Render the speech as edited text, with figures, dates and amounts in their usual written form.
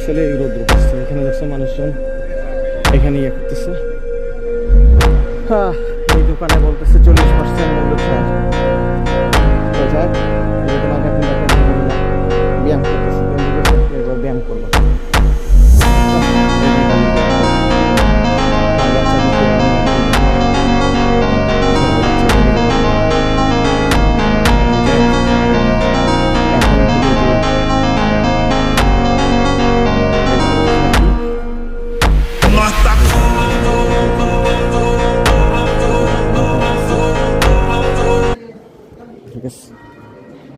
আসলে এই রৌদ্র পড়ছে। এখানে দেখছো মানুষজন এখানে ইয়ে করতেছে। হ্যাঁ, এই দোকানে বলতেছে 40% মূল্য ছাড়। তো যাক, এই তোমাকে এখন দেখো ব্যায়াম করতেছে, এবার ব্যায়াম করবো। ঠিক আছে।